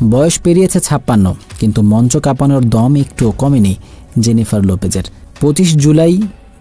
বয়স পেরিয়েছে 56, কিন্তু মঞ্চ কাঁপানোর দম একটুও কমেনি জেনিফার লোপেজের। 25 জুলাই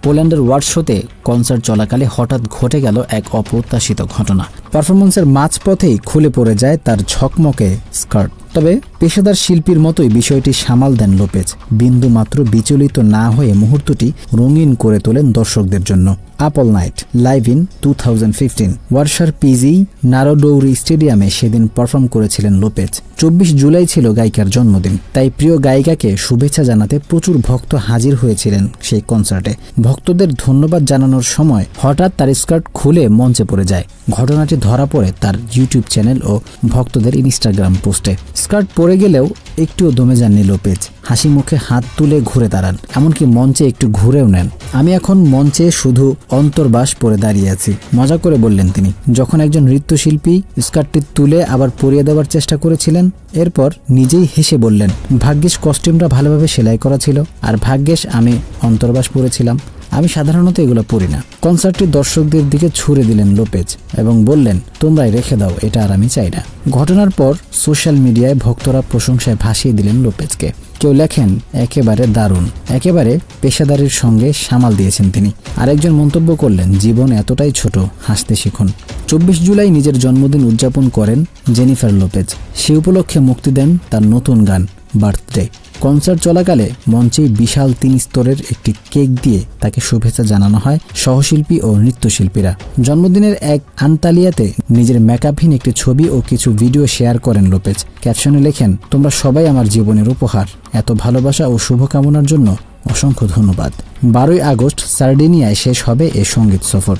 পোল্যান্ডের ওয়ারশোতে কনসার্ট চলাকালে হঠাৎ ঘটে গেল এক অপ্রত্যাশিত ঘটনা। পারফরমেন্সের মাঝপথেই খুলে পড়ে যায় তার ঝকমকে স্কার্ট। তবে পেশাদার শিল্পীর মতোই বিষয়টি সামাল দেন লোপেজ। বিন্দু মাত্র বিচলিত না হয়ে মুহূর্তটি রঙিন করে তোলেন দর্শকদের জন্য। আপল নাইট লাইভ ইন 2015 ওয়ারশার পিজি নারোডৌরি স্টেডিয়ামে সেদিন পারফর্ম করেছিলেন লোপেজ। 24 জুলাই ছিল গায়িকার জন্মদিন, তাই প্রিয় গায়িকাকে শুভেচ্ছা জানাতে প্রচুর ভক্ত হাজির হয়েছিলেন সেই কনসার্টে। ভক্তদের ধন্যবাদ জানানোর সময় হঠাৎ তার স্কার্ট খুলে মঞ্চে পড়ে যায়। ঘটনাটি ধরা পড়ে তার ইউটিউব চ্যানেল ও ভক্তদের ইনস্টাগ্রাম পোস্টে। স্কার্ট পরে গেলেও একটুও দমে যাননি লোপেজ। হাসি মুখে হাত তুলে ঘুরে দাঁড়ান, এমনকি মঞ্চে একটু ঘুরেও নেন। আমি এখন মঞ্চে শুধু অন্তর্বাস পরে দাঁড়িয়ে আছি, মজা করে বললেন তিনি। যখন একজন নৃত্যশিল্পী স্কার্টটি তুলে আবার পরিয়ে দেওয়ার চেষ্টা করেছিলেন, এরপর নিজেই হেসে বললেন, ভাগ্যিস কস্টিউমটা ভালোভাবে সেলাই করা ছিল, আর ভাগ্যিস আমি অন্তর্বাস পরেছিলাম। আমি সাধারণত এগুলো পড়ি না। কনসার্টটি দর্শকদের দিকে ছুড়ে দিলেন লোপেজ এবং বললেন, তোমরাই রেখে দাও, এটা আর আমি চাই না। ঘটনার পর সোশ্যাল মিডিয়ায় ভক্তরা প্রশংসায় ভাসিয়ে দিলেন লোপেজকে। কেউ লেখেন, একেবারে দারুণ, একেবারে পেশাদারির সঙ্গে সামাল দিয়েছেন তিনি। আরেকজন মন্তব্য করলেন, জীবন এতটাই ছোট, হাসতে শিখুন। 24 জুলাই নিজের জন্মদিন উদযাপন করেন জেনিফার লোপেজ। সে উপলক্ষে মুক্তি দেন তার নতুন গান বার্থডে। কনসার্ট চলাকালে মঞ্চেই বিশাল 3 স্তরের একটি কেক দিয়ে তাকে শুভেচ্ছা জানানো হয় সহশিল্পী ও নৃত্যশিল্পীরা। জন্মদিনের এক আনতালিয়াতে নিজের মেকআপহীন একটি ছবি ও কিছু ভিডিও শেয়ার করেন লোপেজ। ক্যাপশনে লেখেন, তোমরা সবাই আমার জীবনের উপহার, এত ভালোবাসা ও শুভকামনার জন্য অসংখ্য ধন্যবাদ। 12ই আগস্ট সার্ডিনিয়ায় শেষ হবে এ সঙ্গীত সফর।